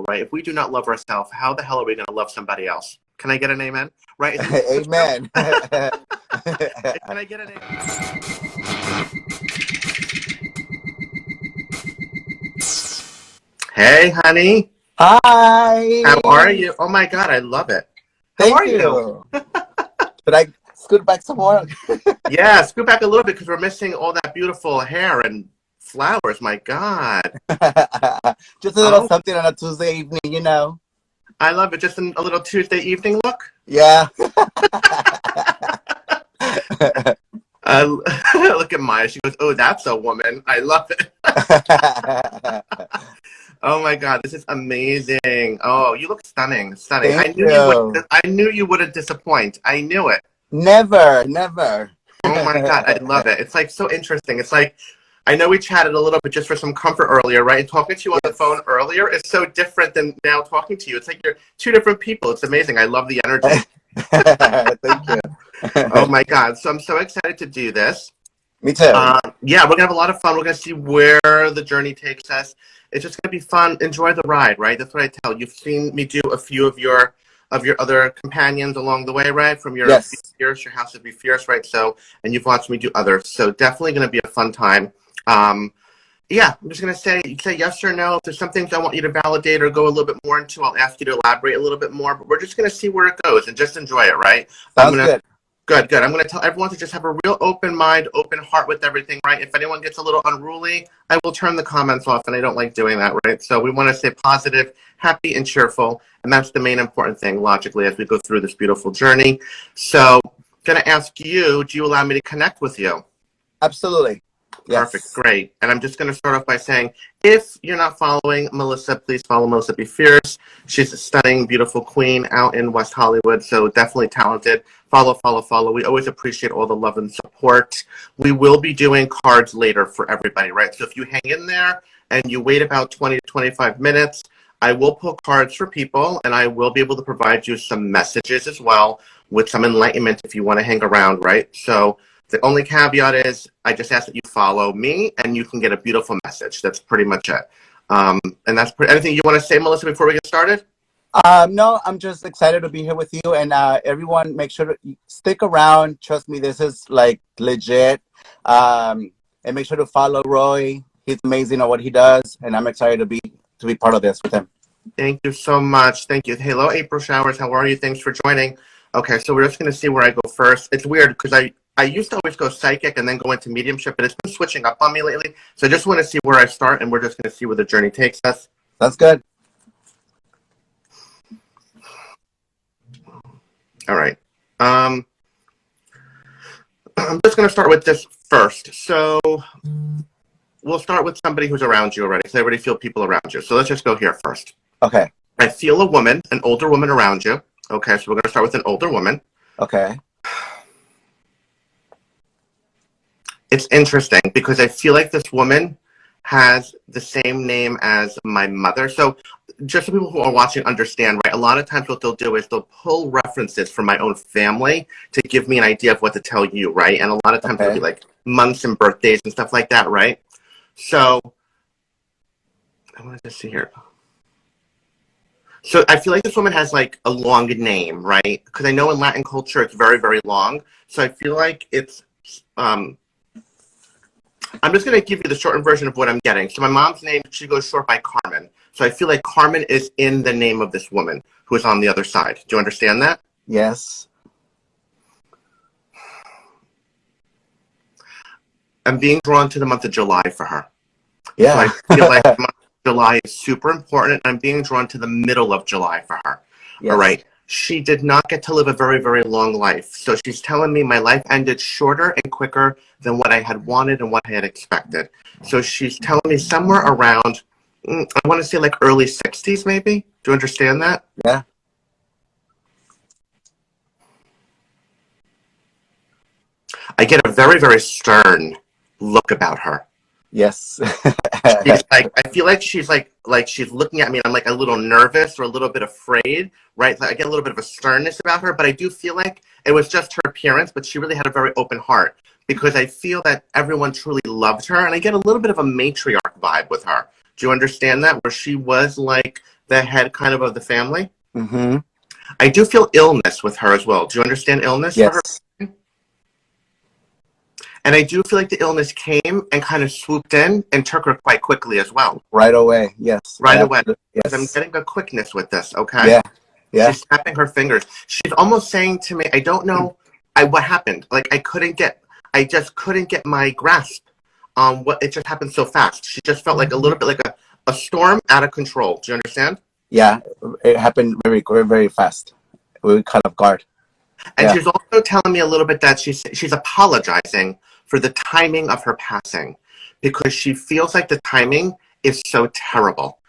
impossible, right? If we do not love ourselves, how the hell are we going to love somebody else? Can I get an amen? Right? Amen. Can I get an amen? Hey, honey. Hi. How are you? Oh my God, I love it. How are you? Should I scoot back some more? Yeah, scoot back a little bit because we're missing all that beautiful hair and flowers. My God. Just a little something on a Tuesday evening, you know. I love it. Just a little Tuesday evening look. Yeah. Look at Maya. She goes, "Oh, that's a woman. I love it." Oh my God, this is amazing. Oh, you look stunning, stunning. Thank you. I knew you wouldn't disappoint. I knew it. Never, never. Oh my God, I love it. It's like so interesting. It's like, I know we chatted a little bit just for some comfort earlier, right? And talking to you on the phone earlier is so different than now talking to you. It's like you're two different people. It's amazing. I love the energy. Thank you. Oh my God. So I'm so excited to do this. Me too. Yeah, we're going to have a lot of fun. We're going to see where the journey takes us. It's just going to be fun. Enjoy the ride, right? That's what I tell. You've seen me do a few of your other companions along the way, right? From your BeFierce, your house of BeFierce, right? So, and you've watched me do others. So definitely going to be a fun time. Yeah, I'm just going to say yes or no. If there's some things I want you to validate or go a little bit more into, I'll ask you to elaborate a little bit more. But we're just going to see where it goes and just enjoy it, right? Sounds good. Good. I'm going to tell everyone to just have a real open mind, open heart with everything, right? If anyone gets a little unruly, I will turn the comments off, and I don't like doing that, right? So we want to stay positive, happy, and cheerful, and that's the main important thing, logically, as we go through this beautiful journey. So I'm going to ask you, do you allow me to connect with you? Absolutely. Yes. Perfect. Great. And I'm just going to start off by saying, if you're not following Melissa, please follow Melissa BeFierce. She's a stunning, beautiful queen out in West Hollywood, so definitely talented. Follow. We always appreciate all the love and support. We will be doing cards later for everybody, right? So if you hang in there and you wait about 20 to 25 minutes, I will pull cards for people, and I will be able to provide you some messages as well with some enlightenment if you want to hang around, right? So the only caveat is I just ask that you follow me, and you can get a beautiful message. That's pretty much it. And that's anything you want to say, Melissa, before we get started? No, I'm just excited to be here with you, and everyone, make sure to stick around. Trust me, this is like legit. And make sure to follow Roy. He's amazing at what he does, and I'm excited to be part of this with him. Thank you so much. Thank you. Hello, April Showers. How are you? Thanks for joining. Okay, so we're just going to see where I go first. It's weird because I used to always go psychic and then go into mediumship, but it's been switching up on me lately. So I just want to see where I start, and we're just going to see where the journey takes us. That's good. All right. I'm just going to start with this first. So we'll start with somebody who's around you already, because I already feel people around you. So let's just go here first. Okay. I feel a woman, an older woman around you. Okay, so we're going to start with an older woman. Okay. It's interesting because I feel like this woman has the same name as my mother. So just so people who are watching understand, right, a lot of times what they'll do is they'll pull references from my own family to give me an idea of what to tell you, right? And a lot of times it'll be like months and birthdays and stuff like that, right? So I want to just see here. So I feel like this woman has like a long name, right? Because I know in Latin culture it's very, very long. So I feel like it's I'm just going to give you the shortened version of what I'm getting. So my mom's name, she goes short by Carmen. So I feel like Carmen is in the name of this woman who is on the other side. Do you understand that? Yes. I'm being drawn to the month of July for her. Yeah. So I feel like the month of July is super important. I'm being drawn to the middle of July for her. Yes. All right. She did not get to live a very, very long life. So she's telling me my life ended shorter and quicker than what I had wanted and what I had expected. So she's telling me somewhere around, I want to say like early 60s maybe. Do you understand that? Yeah. I get a very, very stern look about her. Yes. She's like, I feel like she's like she's looking at me and I'm like a little nervous or a little bit afraid, right? Like I get a little bit of a sternness about her, but I do feel like it was just her appearance, but she really had a very open heart because I feel that everyone truly loved her, and I get a little bit of a matriarch vibe with her. Do you understand that? Where she was like the head kind of the family. Mm-hmm. I do feel illness with her as well. Do you understand illness for her? Yes. And I do feel like the illness came and kind of swooped in and took her quite quickly as well. Right away. Yes. Right away. Because I'm Yes. getting a quickness with this, okay? Yeah. Yeah. She's tapping her fingers. She's almost saying to me, I don't know what happened. Like I just couldn't get my grasp on what, it just happened so fast. She just felt like a little bit like a storm out of control. Do you understand? Yeah. It happened very, very, very fast. We were caught off guard. And yeah. she's also telling me a little bit that she's apologizing for the timing of her passing because she feels like the timing is so terrible.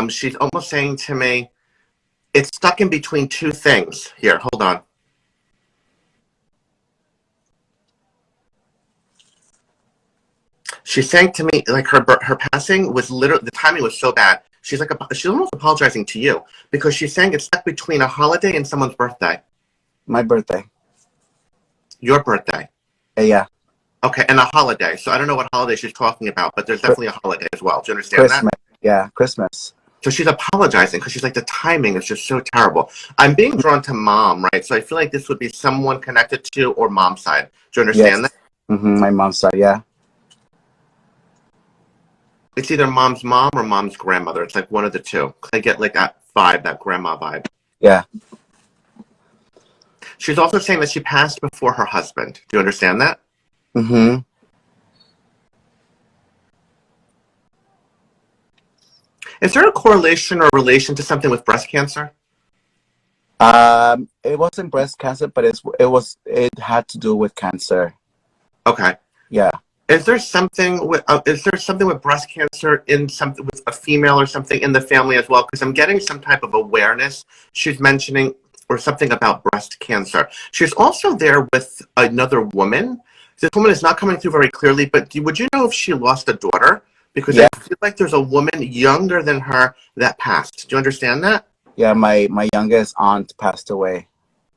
She's almost saying to me, it's stuck in between two things. Here, hold on. She's saying to me, like her passing was literally, the timing was so bad. She's like, she's almost apologizing to you because she's saying it's stuck between a holiday and someone's birthday. My birthday. Your birthday. Yeah. Okay, and a holiday. So I don't know what holiday she's talking about, but there's definitely a holiday as well. Do you understand Christmas. that? Yeah, Christmas. So she's apologizing because she's like, the timing is just so terrible. I'm being drawn to mom, right? So I feel like this would be someone connected to or mom's side. Do you understand that? Mm-hmm. My mom's side, yeah. It's either mom's mom or mom's grandmother. It's like one of the two. I get like that vibe, that grandma vibe. Yeah. She's also saying that she passed before her husband. Do you understand that? Mm-hmm. Is there a correlation or relation to something with breast cancer? It wasn't breast cancer, but it had to do with cancer. Okay. Yeah. Is there something with breast cancer in something with a female or something in the family as well? Because I'm getting some type of awareness. She's mentioning or something about breast cancer. She's also there with another woman. This woman is not coming through very clearly, but would you know if she lost a daughter? Because yeah. I feel like there's a woman younger than her that passed. Do you understand that? Yeah, my youngest aunt passed away.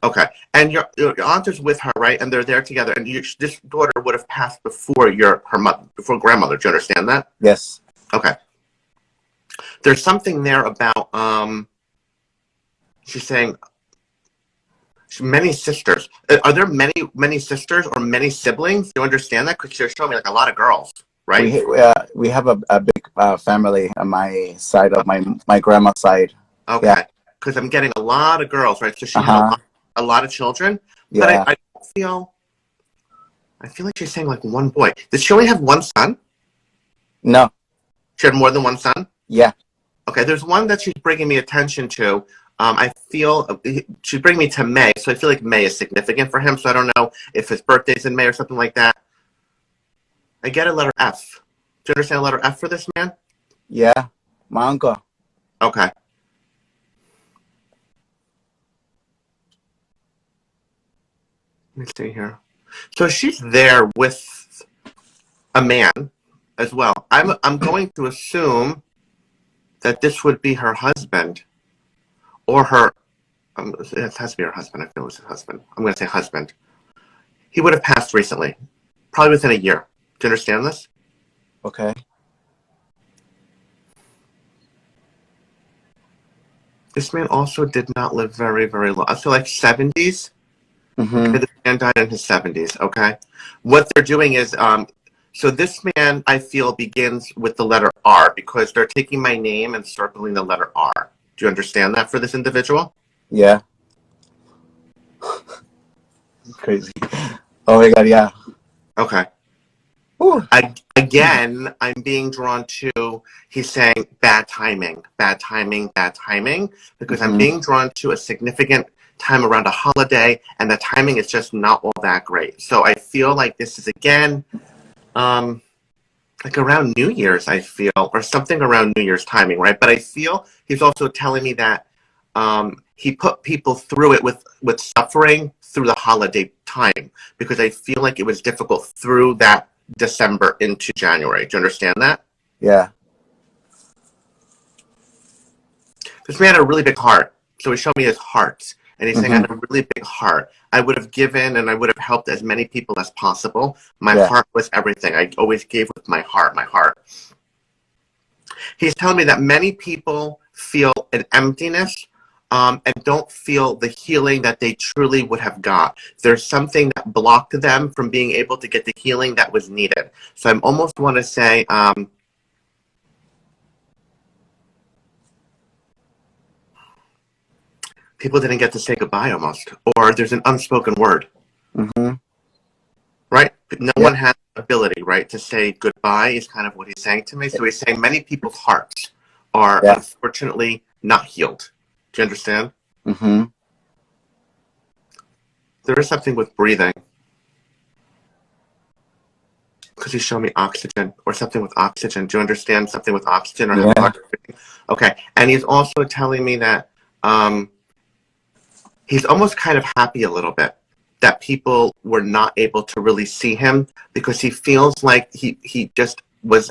Okay, and your aunt is with her, right? And they're there together. And this daughter would have passed before her mother, before grandmother. Do you understand that? Yes. Okay. There's something there about she's saying many sisters. Are there many sisters or many siblings? Do you understand that? Because she's showing me like a lot of girls, right? We have a big family on my side of my grandma's side. Okay. Because I'm getting a lot of girls, right? So she had a lot of children. Yeah. But I feel like she's saying like one boy. Does she only have one son? No. She had more than one son? Yeah. Okay, there's one that she's bringing me attention to. I feel she's bringing me to May, so I feel like May is significant for him. So I don't know if his birthday's in May or something like that. I get a letter F. Do you understand a letter F for this man? Yeah, my uncle. Okay. Let me see here. So she's there with a man as well. I'm going to assume that this would be her husband or her. It has to be her husband. I feel it's her husband. I'm going to say husband. He would have passed recently, probably within a year. Do you understand this? Okay. This man also did not live very, very long. I feel like 70s. Mm-hmm. The man died in his 70s, okay? What they're doing is, so this man, I feel, begins with the letter R because they're taking my name and circling the letter R. Do you understand that for this individual? Yeah. Crazy. Oh my God, yeah. Okay. Again, I'm being drawn to, he's saying bad timing, bad timing, bad timing, because I'm being drawn to a significant time around a holiday, and the timing is just not all that great. So I feel like this is, again, like around New Year's, I feel, or something around New Year's timing, right? But I feel he's also telling me that he put people through it with suffering through the holiday time, because I feel like it was difficult through that December into January. Do you understand that? Yeah. This man had a really big heart. So he showed me his heart. And he's saying, I had a really big heart. I would have given and I would have helped as many people as possible. My heart was everything. I always gave with my heart, my heart. He's telling me that many people feel an emptiness and don't feel the healing that they truly would have got. There's something that blocked them from being able to get the healing that was needed. So I almost want to say, people didn't get to say goodbye almost, or there's an unspoken word, right? No one has the ability, right, to say goodbye is kind of what he's saying to me. So he's saying many people's hearts are unfortunately not healed. Do you understand? There is something with breathing. Because he's showing me oxygen or something with oxygen. Do you understand something with oxygen or having hard breathing? Okay. And he's also telling me that he's almost kind of happy a little bit that people were not able to really see him because he feels like he just was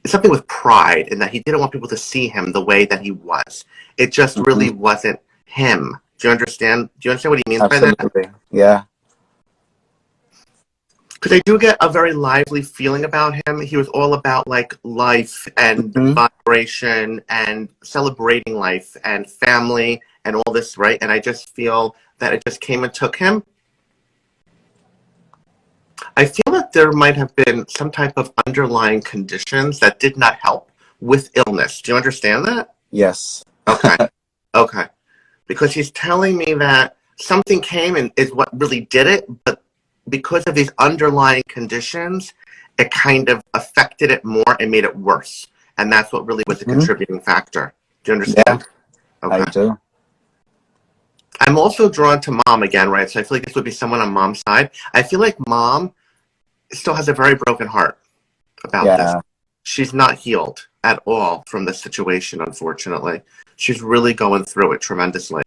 something with pride and that he didn't want people to see him the way that he was. It just really wasn't him. Do you understand? Do you understand what he means by that? Yeah. Because I do get a very lively feeling about him. He was all about like life and vibration and celebrating life and family and all this, right? And I just feel that it just came and took him. I feel that there might have been some type of underlying conditions that did not help with illness. Do you understand that? Yes. Okay. Okay. Because he's telling me that something came and is what really did it, but because of these underlying conditions, it kind of affected it more and made it worse. And that's what really was the contributing factor. Do you understand? Yeah, okay. I do. I'm also drawn to mom again, right? So I feel like this would be someone on mom's side. I feel like mom still has a very broken heart about this. She's not healed at all from this situation, unfortunately. She's really going through it tremendously.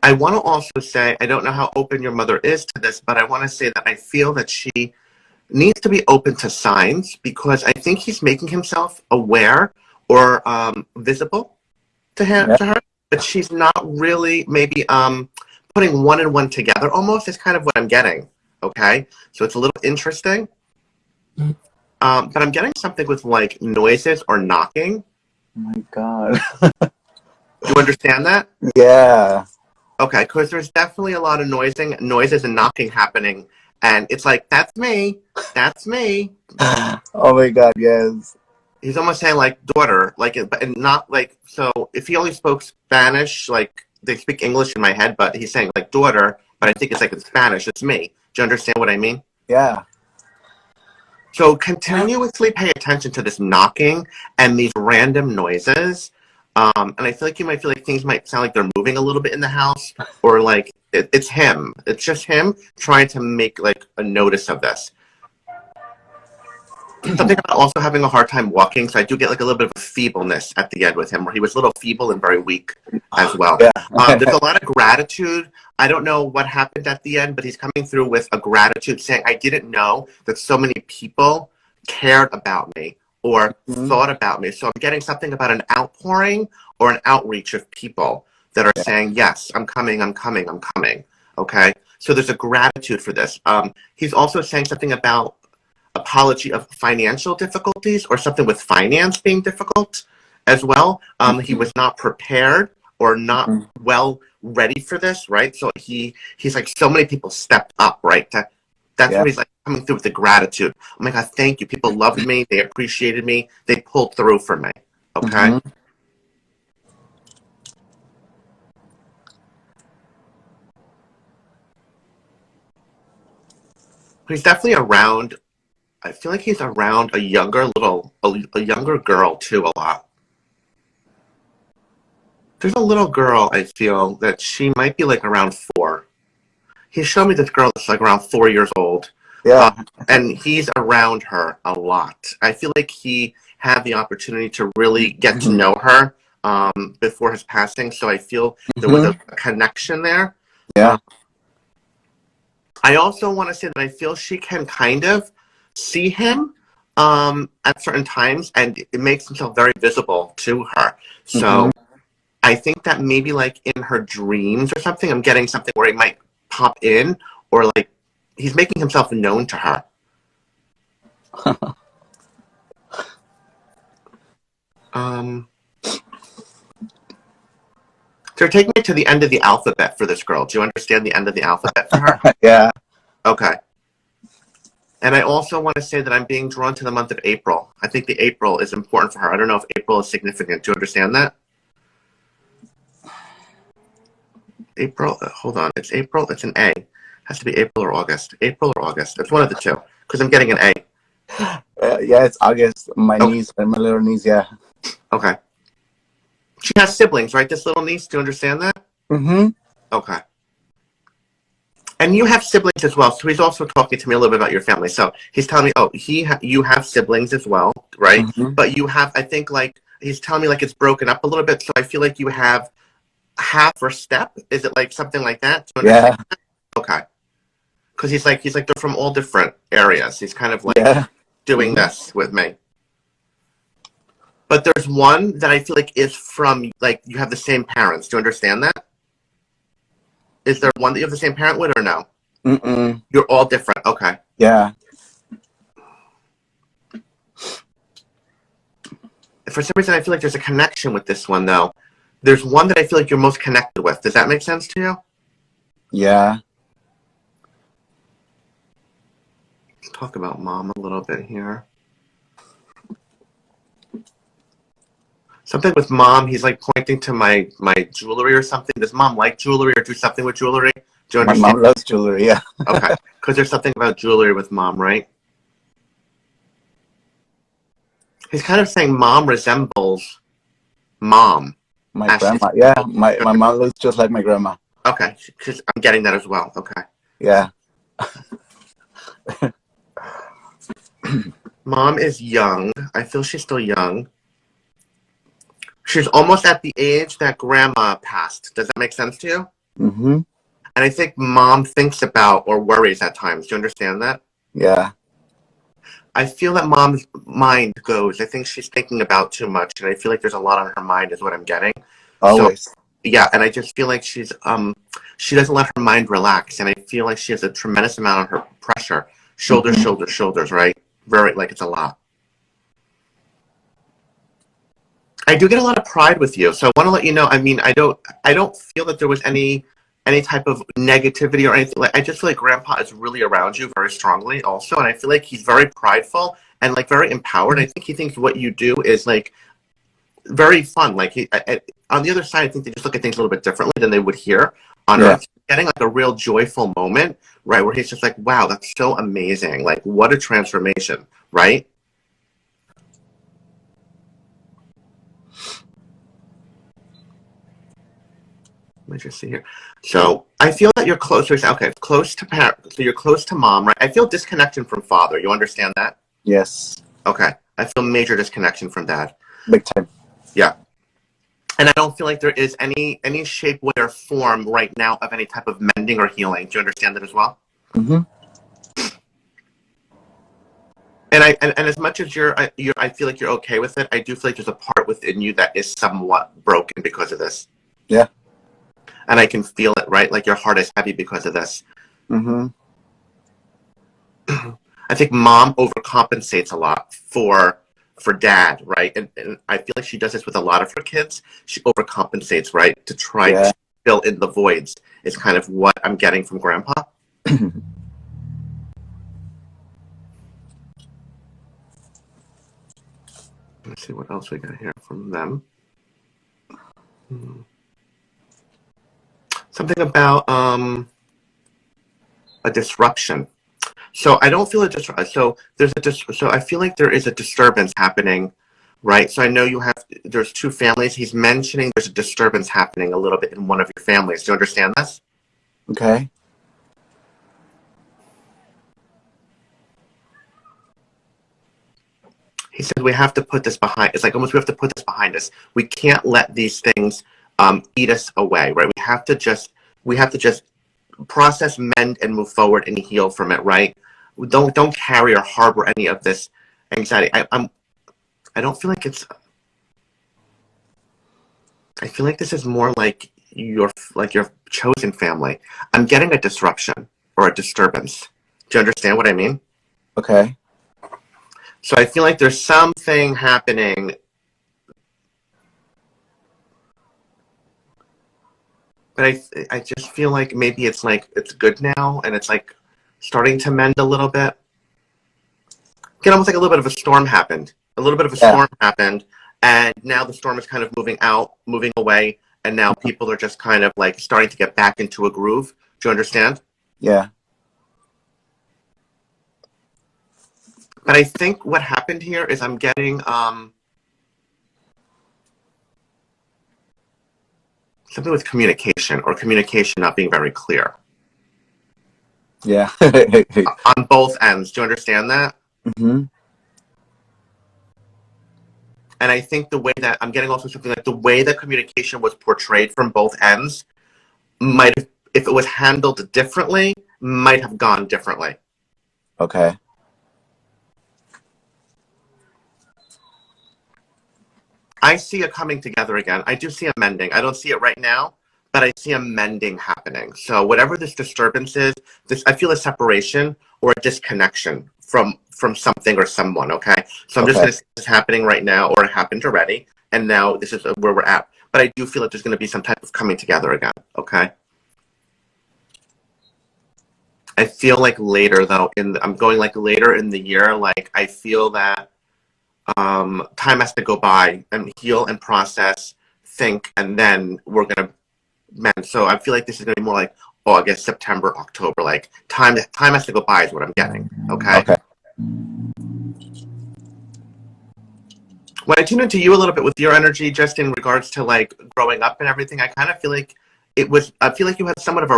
I want to also say, I don't know how open your mother is to this, but I want to say that I feel that she needs to be open to signs because I think he's making himself aware or visible to her, but she's not really maybe putting one and one together almost is kind of what I'm getting. Okay, so it's a little interesting. But I'm getting something with like noises or knocking. Oh my God. You understand that? Yeah. Okay, because there's definitely a lot of noises and knocking happening. And it's like, that's me. That's me. Oh my God, yes. He's almost saying like daughter, like, and not like, so if he only spoke Spanish, like they speak English in my head, but he's saying like daughter, but I think it's like in Spanish, it's me. Do you understand what I mean? Yeah. So continuously pay attention to this knocking and these random noises. And I feel like you might feel like things might sound like they're moving a little bit in the house or like it's him. It's just him trying to make like a notice of this. Something about also having a hard time walking. So I do get like a little bit of a feebleness at the end with him where he was a little feeble and very weak as well. Yeah. There's a lot of gratitude. I don't know what happened at the end, but he's coming through with a gratitude saying, I didn't know that so many people cared about me or thought about me. So I'm getting something about an outpouring or an outreach of people that are saying, yes, I'm coming, I'm coming, I'm coming. Okay. So there's a gratitude for this. He's also saying something about apology of financial difficulties or something with finance being difficult as well. He was not prepared or not well ready for this, right? So he's like, so many people stepped up, right? That's where he's like coming through with the gratitude. Oh my God, thank you. People loved me. They appreciated me. They pulled through for me. Okay. He's definitely around. I feel like he's around a younger girl too a lot. There's a little girl, I feel, that she might be like around 4. He showed me this girl that's like around 4 years old. Yeah. And he's around her a lot. I feel like he had the opportunity to really get to know her before his passing. So I feel there was a connection there. Yeah. I also want to say that I feel she can kind of see him at certain times, and it makes himself very visible to her. So I think that maybe like in her dreams or something, I'm getting something where he might pop in or like he's making himself known to her. They're taking me to the end of the alphabet for this girl. Do you understand the end of the alphabet for her? Yeah. Okay. And I also want to say that I'm being drawn to the month of April. I think the April is important for her. I don't know if April is significant. Do you understand that? April, hold on. It's April. It's an A. It has to be April or August. April or August. It's one of the two. Because I'm getting an A. Yeah, it's August. My niece, my little niece, yeah. Okay. She has siblings, right? This little niece. Do you understand that? Mm-hmm. Okay. And you have siblings as well. So he's also talking to me a little bit about your family. So he's telling me, oh, you have siblings as well, right? Mm-hmm. But you have, I think, like, he's telling me like it's broken up a little bit. So I feel like you have half or step. Is it like something like that? Yeah. That? Okay. Because he's like they're from all different areas. He's kind of like doing this with me. But there's one that I feel like is from, like, you have the same parents. Do you understand that? Is there one that you have the same parent with or no? Mm-mm. You're all different. Okay. Yeah. For some reason, I feel like there's a connection with this one, though. There's one that I feel like you're most connected with. Does that make sense to you? Yeah. Let's talk about mom a little bit here. Something with mom, he's like pointing to my jewelry or something. Does mom like jewelry or do something with jewelry? Do you understand? My mom loves jewelry, yeah. Okay. Because there's something about jewelry with mom, right? He's kind of saying mom resembles mom. My grandma, yeah. My mom looks just like my grandma. Okay. Because I'm getting that as well. Okay. Yeah. Mom is young. I feel she's still young. She's almost at the age that grandma passed. Does that make sense to you? Mm-hmm. And I think mom thinks about or worries at times. Do you understand that? Yeah. I feel that mom's mind goes. I think she's thinking about too much, and I feel like there's a lot on her mind is what I'm getting. Always. So, yeah, and I just feel like she doesn't let her mind relax, and I feel like she has a tremendous amount on her pressure. Shoulders, shoulders, shoulders, right? Very, like, it's a lot. I do get a lot of pride with you, so I want to let you know. I mean, I don't feel that there was any type of negativity or anything. Like, I just feel like Grandpa is really around you very strongly, also, and I feel like he's very prideful and like very empowered. I think he thinks what you do is like very fun. Like on the other side, I think they just look at things a little bit differently than they would here on Earth. Getting like a real joyful moment, right, where he's just like, "Wow, that's so amazing! Like, what a transformation!" Right? Let me just see here. So I feel that you're closer. Okay, close to parent. So you're close to mom, right? I feel disconnection from father. You understand that? Yes. Okay. I feel major disconnection from dad. Big time. Yeah. And I don't feel like there is any shape, way, or form right now of any type of mending or healing. Do you understand that as well? Mm-hmm. And as much as I feel like you're okay with it, I do feel like there's a part within you that is somewhat broken because of this. Yeah. And I can feel it, right? Like your heart is heavy because of this. Mm-hmm. I think mom overcompensates a lot for dad, right? And I feel like she does this with a lot of her kids. She overcompensates, right? To try to fill in the voids is kind of what I'm getting from Grandpa. Let's see what else we got here from them. Something about a disruption. So I don't feel a disruption. So so I feel like there is a disturbance happening, right? So I know there's two families. He's mentioning there's a disturbance happening a little bit in one of your families. Do you understand this? Okay. He said we have to put this behind. It's like almost we have to put this behind us. We can't let these things eat us away, right? We have to just process, mend, and move forward and heal from it, right? Don't carry or harbor any of this anxiety. I don't feel like it's. I feel like this is more like your chosen family. I'm getting a disruption or a disturbance. Do you understand what I mean? Okay. So I feel like there's something happening but I just feel like maybe it's like it's good now and it's like starting to mend a little bit. Get almost like a little bit of a storm happened. A little bit of a storm happened, and now the storm is kind of moving out, moving away, and now people are just kind of like starting to get back into a groove. Do you understand? Yeah. But I think what happened here is I'm getting something with communication, or communication not being very clear. Yeah. On both ends. Do you understand that? Mm-hmm. And I think the way that I'm getting also something like the way that communication was portrayed from both ends might have, if it was handled differently, might have gone differently. Okay. I see it coming together again. I do see a mending. I don't see it right now, but I see a mending happening. So whatever this disturbance is, I feel a separation or a disconnection from something or someone, okay? So I'm just going to see this happening right now, or it happened already, and now this is where we're at. But I do feel like there's going to be some type of coming together again, okay? I feel like later, though, I'm going like later in the year, like I feel that time has to go by and heal and process, think, and then we're going to mend. So I feel like this is going to be more like August, September, October. Like time has to go by is what I'm getting, okay? Okay. When I tune into you a little bit with your energy, just in regards to like growing up and everything, I kind of feel like I feel like you had somewhat of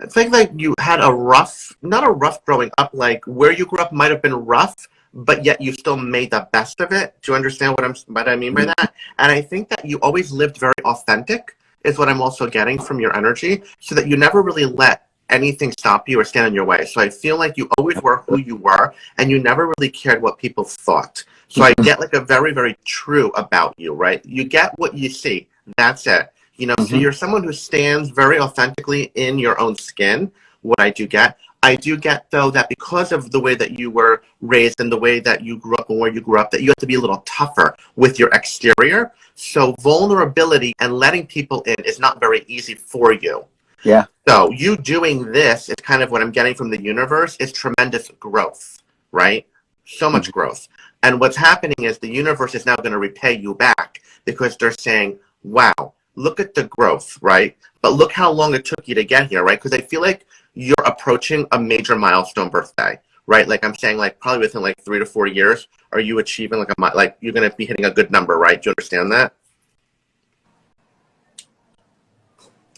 I think like you had a rough, not a rough growing up, like where you grew up might have been rough, but yet you still made the best of it. Do you understand what I mean by that? And I think that you always lived very authentic is what I'm also getting from your energy, so that you never really let anything stop you or stand in your way. So I feel like you always were who you were, and you never really cared what people thought. So I get like a very, very true about you, right? You get what you see. That's it. You know, so you're someone who stands very authentically in your own skin. What I do get, though, that because of the way that you were raised and the way that you grew up and where you grew up, that you have to be a little tougher with your exterior. So vulnerability and letting people in is not very easy for you. Yeah. So you doing this is kind of what I'm getting from the universe is tremendous growth, right? So much growth. And what's happening is the universe is now going to repay you back, because they're saying, wow, look at the growth, right? But look how long it took you to get here, right? Because I feel like you're approaching a major milestone birthday, right? Like I'm saying, like probably within like 3 to 4 years, are you achieving like you're going to be hitting a good number, right? Do you understand that?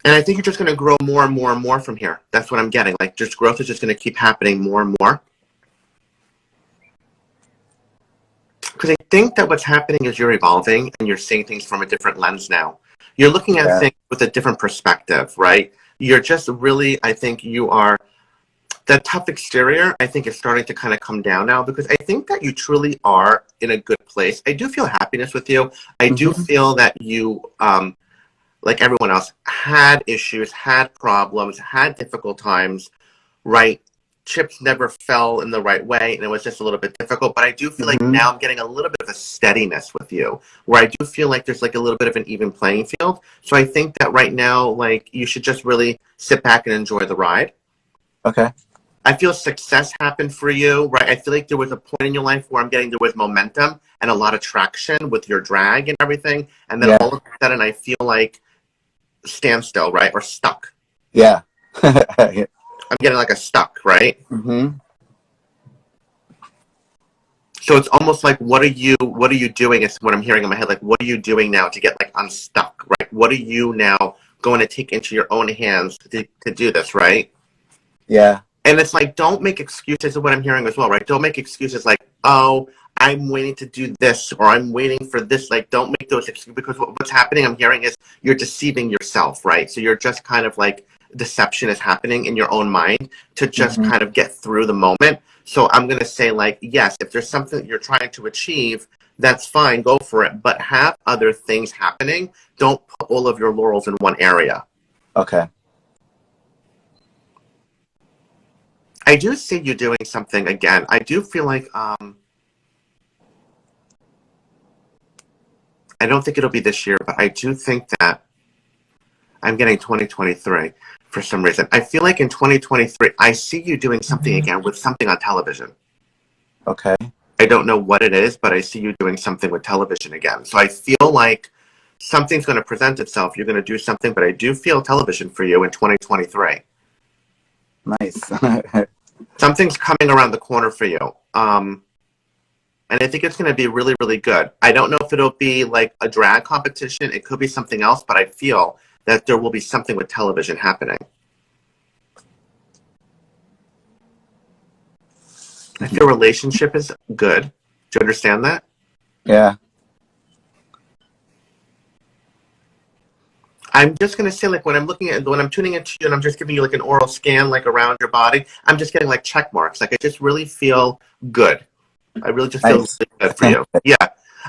And I think you're just going to grow more and more and more from here. That's what I'm getting. Like just growth is just going to keep happening more and more. Because I think that what's happening is you're evolving and you're seeing things from a different lens now. You're looking at things with a different perspective, right? You're just really, I think you are, that tough exterior, I think is starting to kind of come down now, because I think that you truly are in a good place. I do feel happiness with you. I do feel that you, like everyone else, had issues, had problems, had difficult times, right? Chips never fell in the right way, and it was just a little bit difficult. But I do feel like now I'm getting a little bit of a steadiness with you, where I do feel like there's like a little bit of an even playing field. So I think that right now, like, you should just really sit back and enjoy the ride. Okay. I feel success happened for you, right? I feel like there was a point in your life where I'm getting there was momentum and a lot of traction with your drag and everything. And then all of a sudden I feel like standstill, right? Or stuck. Yeah. I'm getting like a stuck, right? So it's almost like, what are you doing is what I'm hearing in my head. Like, what are you doing now to get like unstuck, right? What are you now going to take into your own hands to do this, right? Yeah. And it's like, don't make excuses, is what I'm hearing as well, right? Don't make excuses like, oh, I'm waiting to do this, or I'm waiting for this. Like, don't make those excuses, because what's happening, I'm hearing, is you're deceiving yourself, right? So you're just kind of like, deception is happening in your own mind to just kind of get through the moment. So I'm going to say, like, yes, if there's something that you're trying to achieve, that's fine, go for it. But have other things happening. Don't put all of your laurels in one area. Okay. I do see you doing something again. I do feel like, I don't think it'll be this year, but I do think that I'm getting 2023 for some reason. I feel like in 2023, I see you doing something again with something on television. Okay. I don't know what it is, but I see you doing something with television again. So I feel like something's going to present itself. You're going to do something, but I do feel television for you in 2023. Nice. Something's coming around the corner for you. And I think it's going to be really, really good. I don't know if it'll be like a drag competition. It could be something else, but I feel that there will be something with television happening. If your relationship is good, do you understand that? Yeah. I'm just going to say, like, when I'm tuning into you and I'm just giving you like an oral scan, like around your body, I'm just getting like check marks. Like, I just really feel good. I really just feel Nice. really good for you. Yeah.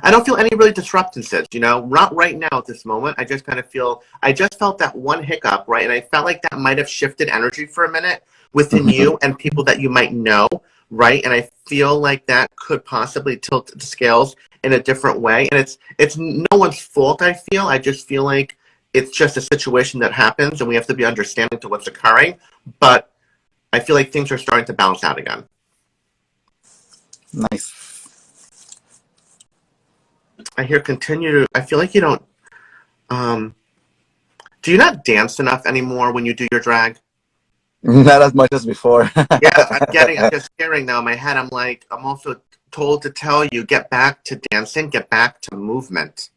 I don't feel any really disruptances, you know, not right now at this moment. I just kind of feel, I just felt that one hiccup, right? And I felt like that might have shifted energy for a minute within you and people that you might know, right? And I feel like that could possibly tilt the scales in a different way. And it's no one's fault, I feel. I just feel like it's just a situation that happens and we have to be understanding to what's occurring. But I feel like things are starting to balance out again. Nice. I feel like you don't, do you not dance enough anymore when you do your drag? Not as much as before. Yeah, I'm just hearing now in my head, I'm also told to tell you, get back to dancing, get back to movement.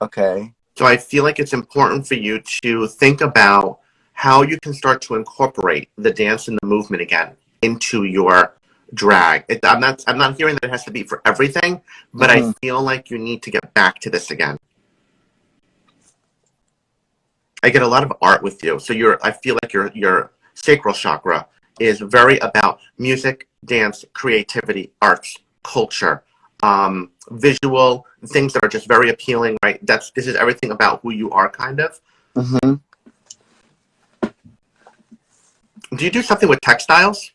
Okay. So I feel like it's important for you to think about how you can start to incorporate the dance and the movement again into your drag. I'm not hearing that it has to be for everything, but I feel like you need to get back to this again. I get a lot of art with you. So I feel like your sacral chakra is very about music, dance, creativity, arts, culture, visual things that are just very appealing, right? This is everything about who you are, kind of. Do you do something with textiles?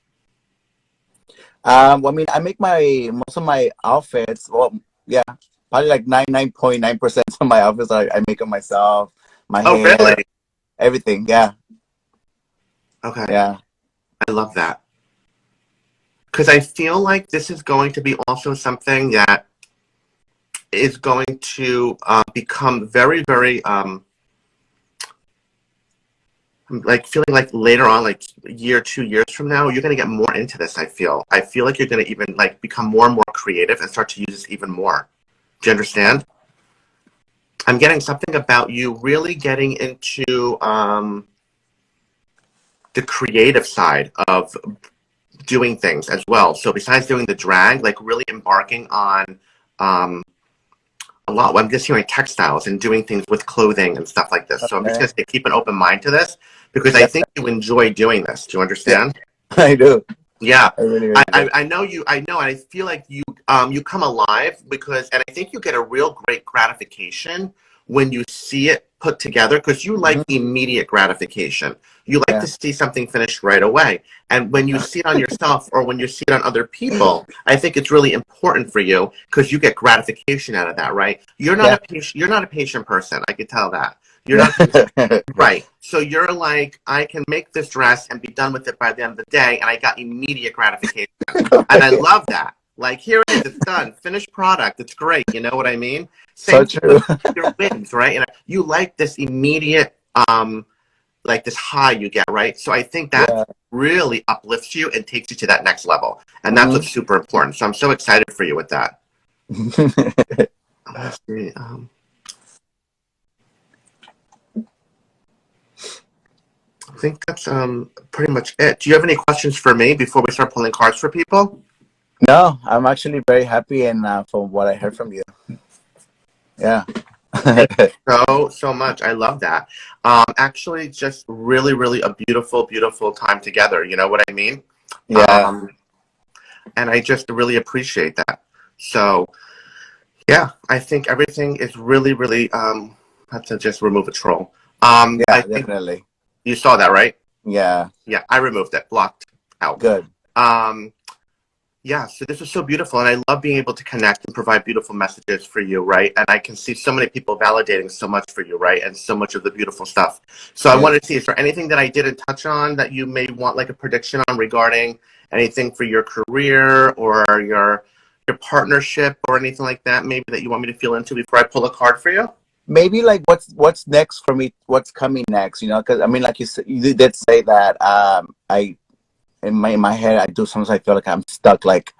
I mean, I make most of my outfits. Well, yeah, probably like 99.9% of my outfits I make them myself. My hair, Really? everything. Yeah. Okay. Yeah. I love that. Because I feel like this is going to be also something that is going to become very, very, like feeling like later on, like a year, 2 years from now, you're going to get more into this, I feel. I feel like you're going to even like become more and more creative and start to use this even more. Do you understand? I'm getting something about you really getting into the creative side of doing things as well. So besides doing the drag, like really embarking on a lot. I'm just hearing textiles and doing things with clothing and stuff like this. So I'm just going to say keep an open mind to this because I think you enjoy doing this. Do you understand? Yeah, I do. Yeah. I really, really do. I know you. I know, and I feel like you come alive because, and I think you get a real great gratification when you see it put together because you like immediate gratification. You like to see something finished right away. And when you see it on yourself or when you see it on other people, I think it's really important for you because you get gratification out of that, right? You're not a patient person. I could tell that. You're not right. So you're like, I can make this dress and be done with it by the end of the day, and I got immediate gratification. And I love that. Like, here it is, it's done, finished product. It's great. You know what I mean? Same So true. with your wins, right? And you like this immediate, like this high you get, right? So I think that really uplifts you and takes you to that next level. And that's what's super important. So I'm so excited for you with that. Let's see, I think that's pretty much it. Do you have any questions for me before we start pulling cards for people? No, I'm actually very happy and from what I heard from you. Yeah. Thank you so much. I love that. Actually, just really, really a beautiful, beautiful time together. You know what I mean? Yeah. And I just really appreciate that. So, yeah, I think everything is really, really. Have to just remove a troll. Yeah, I think definitely. you saw that, right? Yeah. Yeah, I removed it, blocked out. Good. Yeah, so this is so beautiful, and I love being able to connect and provide beautiful messages for you, right? And I can see so many people validating so much for you, right? And so much of the beautiful stuff. So I Yes. wanted to see, is there anything that I didn't touch on that you may want like a prediction on regarding anything for your career or your partnership or anything like that, maybe that you want me to feel into before I pull a card for you? Maybe like what's next for me? What's coming next? You know, because I mean, like you said, you did say that. I in my head, I do sometimes I feel like I'm stuck. Like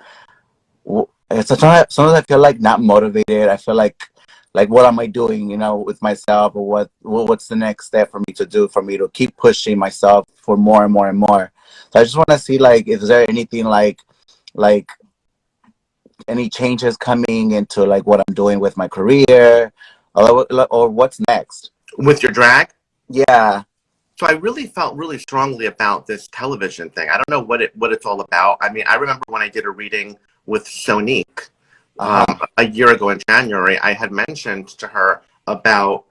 sometimes I feel like not motivated. I feel like what am I doing? You know, with myself, or what's the next step for me to do for me to keep pushing myself for more and more and more. So I just want to see like is there anything like any changes coming into like what I'm doing with my career, or what's next? With your drag? Yeah. So I really felt really strongly about this television thing. I don't know what it's all about. I mean, I remember when I did a reading with Sonique Uh-huh. a year ago in January, I had mentioned to her about,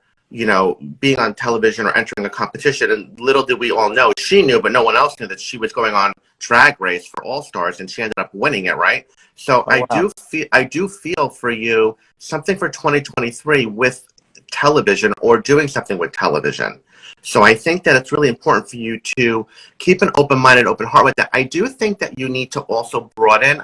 being on television or entering a competition. And little did we all know, she knew, but no one else knew that she was going on Drag Race for All Stars, and she ended up winning it, right? So Oh wow. I do feel for you something for 2023 with television or doing something with television. So I think that it's really important for you to keep an open mind and open heart with that. I do think that you need to also broaden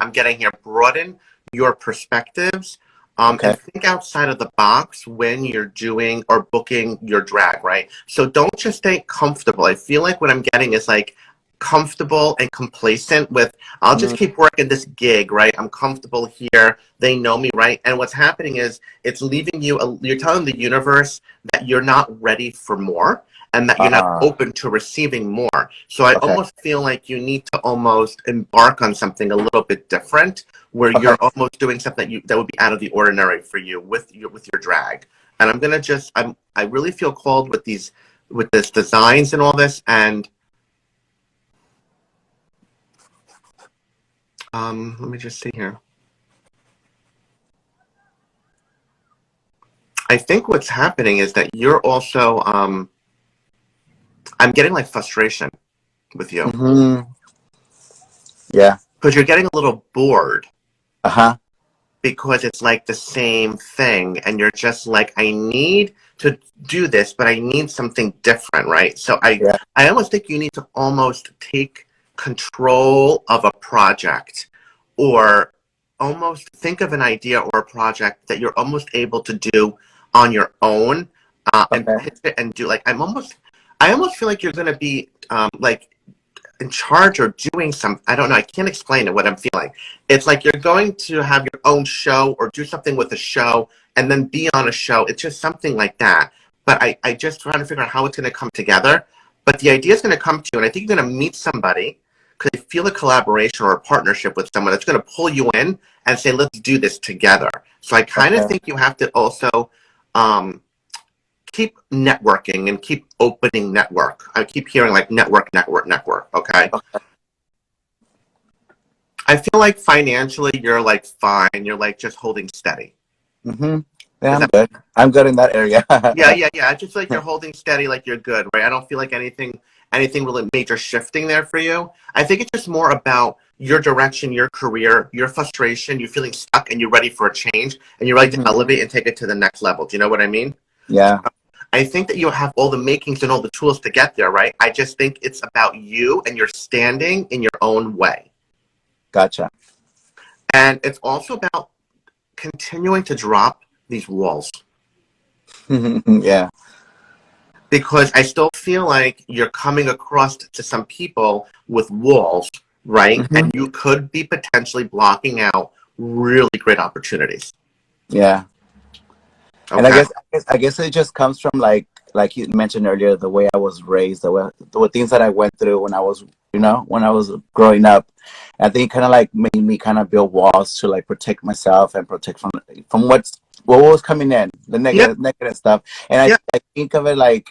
your perspectives, Okay. and think outside of the box when you're doing or booking your drag, right? So don't just stay comfortable. I feel like what I'm getting is like comfortable and complacent with, I'll just Mm, keep working this gig, right? I'm comfortable here. They know me, right? And what's happening is it's leaving you, you're telling the universe that you're not ready for more and that you're not uh, open to receiving more. So I okay. almost feel like you need to almost embark on something a little bit different, where Okay. you're almost doing something that would be out of the ordinary for you with your drag. And I really feel called with this designs and all this. And let me just see here. I think what's happening is that you're also I'm getting like frustration with you Hmm. Yeah. because you're getting a little bored Uh-huh. because it's like the same thing, and you're just like, I need to do this, but I need something different, right? So Yeah. I almost think you need to almost take control of a project, or almost think of an idea or a project that you're almost able to do on your own, and Okay. pitch it and do like I almost feel like you're going to be like in charge or doing some, I don't know, I can't explain it, what I'm feeling. It's like you're going to have your own show or do something with a show and then be on a show. It's just something like that. But I just trying to figure out how it's going to come together. But the idea is going to come to you, and I think you're going to meet somebody because I feel a collaboration or a partnership with someone that's going to pull you in and say, let's do this together. So I kind of Okay. think you have to also um, keep networking and keep opening network. I keep hearing like network, network, network. Okay. I feel like financially you're like fine. You're like just holding steady. Hmm. Yeah, Is I'm that? good. I'm good in that area. Yeah, yeah, yeah. I just feel like you're holding steady, like you're good, right? I don't feel like anything really major shifting there for you. I think it's just more about your direction, your career, your frustration. You're feeling stuck and you're ready for a change and you're ready to Hmm. elevate and take it to the next level. Do you know what I mean? Yeah. I think that you have all the makings and all the tools to get there, right? I just think it's about you and you're standing in your own way. Gotcha. And it's also about continuing to drop these walls, Yeah. because I still feel like you're coming across to some people with walls, right? Hmm. And you could be potentially blocking out really great opportunities. Yeah. And I Okay. guess, I guess it just comes from like you mentioned earlier, the way I was raised, the things that I went through when I was, when I was growing up. I think kind of like made me kind of build walls to like protect myself and protect from what was coming in, the Yeah. negative stuff. And Yeah. I think of it like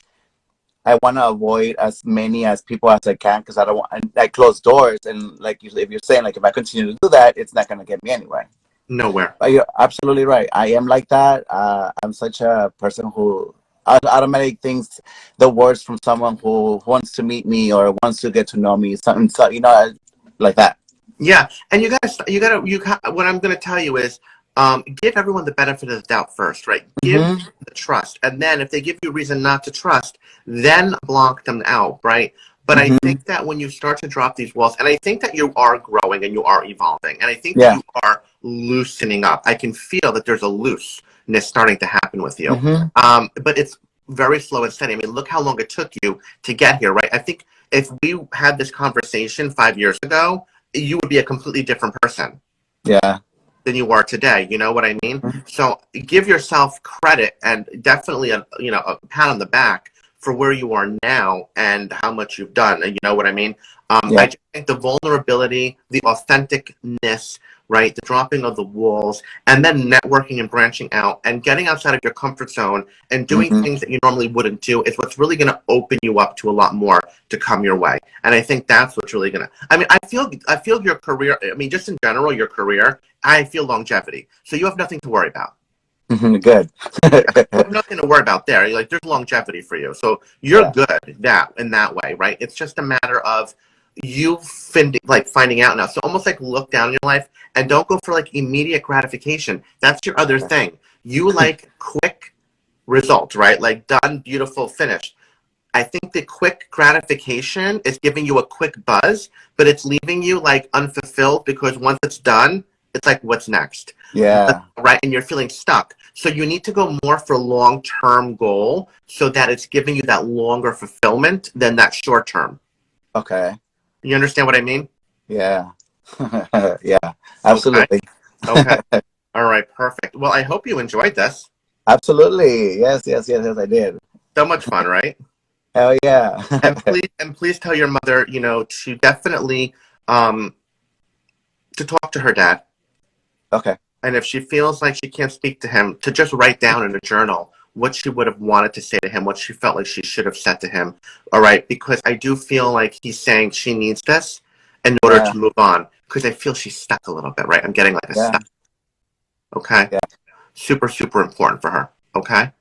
I want to avoid as many as people as I can because I don't want I close doors. And like if you're saying like if I continue to do that, it's not going to get me anywhere. Nowhere. But you're absolutely right. I am like that. I'm such a person who automatically thinks the worst from someone who wants to meet me or wants to get to know me. Something, so like that. Yeah, and what I'm gonna tell you is, give everyone the benefit of the doubt first, right? Give the trust, and then if they give you reason not to trust, then block them out, right? But I think that when you start to drop these walls, and I think that you are growing and you are evolving, and I think that Yeah. you are loosening up. I can feel that there's a looseness starting to happen with you. But it's very slow and steady. I mean, look how long it took you to get here, right? I think if we had this conversation 5 years ago, you would be a completely different person Yeah. than you are today. You know what I mean? So give yourself credit and definitely a pat on the back for where you are now and how much you've done. You know what I mean? Yeah. I just think the vulnerability, the authenticness, right? The dropping of the walls, and then networking and branching out and getting outside of your comfort zone and doing things that you normally wouldn't do is what's really going to open you up to a lot more to come your way. And I think that's what's really going to, I mean, I feel your career, I mean, just in general, your career, I feel longevity. So you have nothing to worry about. Good. You have nothing to worry about there. Like, there's longevity for you. So you're good in that way, right? It's just a matter of you finding out now. So almost like look down in your life and don't go for like immediate gratification. That's your other thing. You like quick results, right? Like done, beautiful, finished. I think the quick gratification is giving you a quick buzz, but it's leaving you like unfulfilled because once it's done, it's like, what's next? Yeah. Right? And you're feeling stuck. So you need to go more for long-term goal so that it's giving you that longer fulfillment than that short-term. Okay. You understand what I mean? Yeah. Yeah, absolutely. Okay. All right. Perfect. Well, I hope you enjoyed this. Absolutely. Yes, I did. So much fun, right? Hell yeah. and please tell your mother, to definitely to talk to her dad. Okay. And if she feels like she can't speak to him, to just write down in a journal what she would have wanted to say to him, what she felt like she should have said to him. All right? Because I do feel like he's saying she needs this in order to move on. Because I feel she's stuck a little bit, right? I'm getting like a stuck. Okay? Yeah. Super, super important for her. Okay?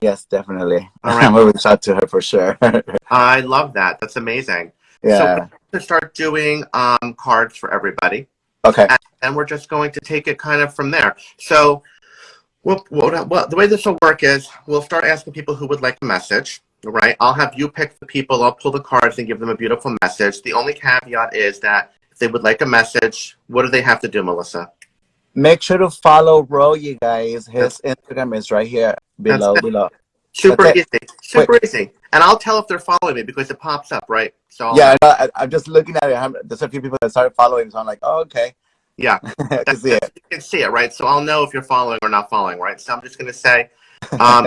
Yes, definitely. All right. I'm going to reach out to her for sure. I love that. That's amazing. Yeah. So we're going to start doing cards for everybody. Okay. And we're just going to take it kind of from there. So the way this will work is we'll start asking people who would like a message, right? I'll have you pick the people. I'll pull the cards and give them a beautiful message. The only caveat is that if they would like a message, what do they have to do, Melissa? Make sure to follow Ro, you guys. His Instagram is right here below. Super easy. And I'll tell if they're following me because it pops up, right? So I'm just looking at it. There's a few people that started following, so I'm like, oh, okay. Yeah. I can see it. You can see it, right? So I'll know if you're following or not following, right? So I'm just going to say,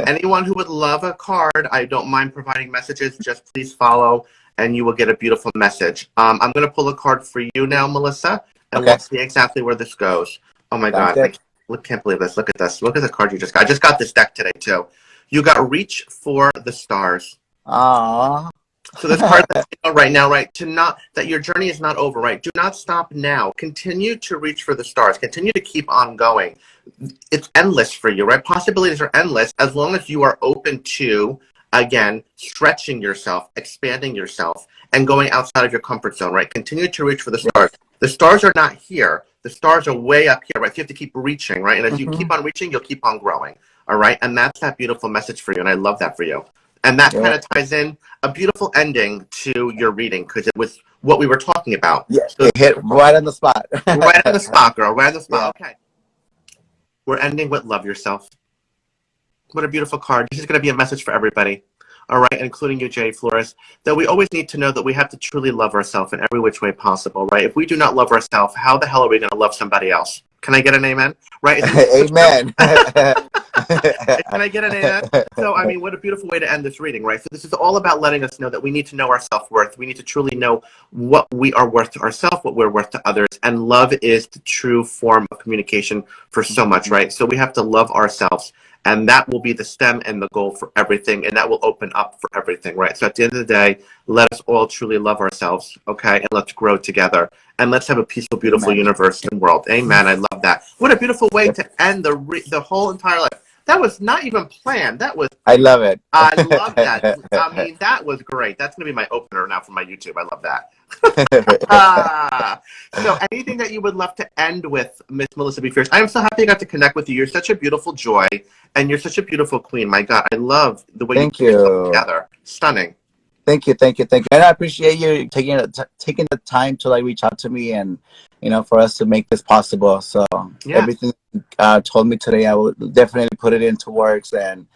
anyone who would love a card, I don't mind providing messages. Just please follow, and you will get a beautiful message. I'm going to pull a card for you now, Melissa, and we'll see exactly where this goes. Oh, my God. I can't believe this. Look at this. Look at the card you just got. I just got this deck today, too. You got Reach for the Stars. Aww. So this card right now, right, that your journey is not over, right? Do not stop now. Continue to reach for the stars. Continue to keep on going. It's endless for you, right? Possibilities are endless as long as you are open to, again, stretching yourself, expanding yourself, and going outside of your comfort zone, right? Continue to reach for the stars. The stars are not here. The stars are way up here, right? You have to keep reaching, right? And as you keep on reaching, you'll keep on growing, all right? And that's that beautiful message for you, and I love that for you. And that kind of ties in a beautiful ending to your reading because it was what we were talking about. Yes, so it hit right on the spot. Right on the spot, girl. Right on the spot. Yeah. Okay. We're ending with Love Yourself. What a beautiful card. This is going to be a message for everybody. All right, including you, Jay Flores, that we always need to know that we have to truly love ourselves in every which way possible, right? If we do not love ourselves, how the hell are we going to love somebody else? Can I get an amen? Right? Amen. Can I get an amen? So, I mean, what a beautiful way to end this reading, right? So this is all about letting us know that we need to know our self-worth. We need to truly know what we are worth to ourselves, what we're worth to others. And love is the true form of communication for so much, right? So we have to love ourselves. And that will be the stem and the goal for everything. And that will open up for everything, right? So at the end of the day, let us all truly love ourselves, okay? And let's grow together. And let's have a peaceful, beautiful universe and world. Amen. I love that. What a beautiful way to end the whole entire life. That was not even planned. That was... I love it. I love that. I mean, that was great. That's going to be my opener now for my YouTube. I love that. So anything that you would love to end with, Miss Melissa BeFierce? I am so happy I got to connect with you. You're such a beautiful joy, and you're such a beautiful queen. My God, I love the way you Thank put yourself you. together. Stunning. Thank you, thank you, thank you. And I appreciate you taking the time to like reach out to me and for us to make this possible. So Yeah. everything told me today, I will definitely put it into works and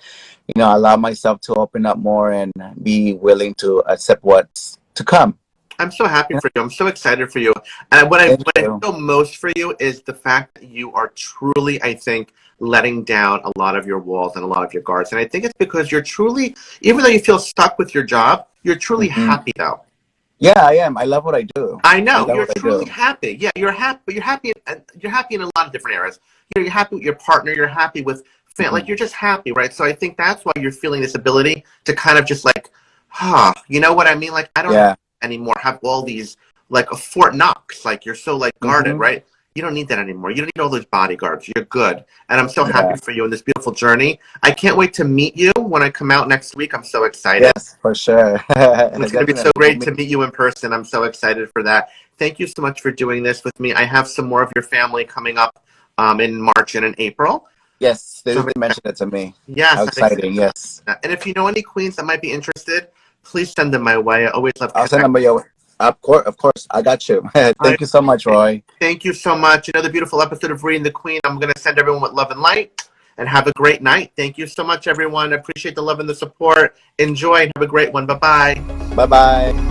allow myself to open up more and be willing to accept what's to come. I'm so happy for you. I'm so excited for you. And what Thank I you. feel most for you is the fact that you are truly, I think, letting down a lot of your walls and a lot of your guards. And I think it's because you're truly, even though you feel stuck with your job, you're truly Mhm. happy though. Yeah, I am. I love what I do. I I know love you're what I truly do. happy. Yeah, you're happy, but you're happy in a lot of different areas. You're happy with your partner. You're happy with like Mhm. you're just happy, right? So I think that's why you're feeling this ability to kind of just like, you know what I mean? Like I don't have Yeah. anymore. Have all these like a Fort Knox. Like you're so like guarded, Hmm. right? You don't need that anymore. You don't need all those bodyguards. You're good. And I'm so happy Yeah. for you in this beautiful journey. I can't wait to meet you when I come out next week. I'm so excited. Yes, for sure. It's going to be so Definitely. We'll great meet. to meet you in person. I'm so excited for that. Thank you so much for doing this with me. I have some more of your family coming up in March and in April. Yes, they So did mention it to me. How yes, I'm excited exciting. for Yes. that. And if you know any queens that might be interested, please send them my way. I always love I'll send connecting. them your. Of course. I got you. I, Thank you so much, Roy. thank you so much. Another beautiful episode of Reading the Queen. I'm going to send everyone with love and light. And have a great night. Thank you so much, everyone. I appreciate the love and the support. Enjoy and have a great one. Bye-bye. Bye bye.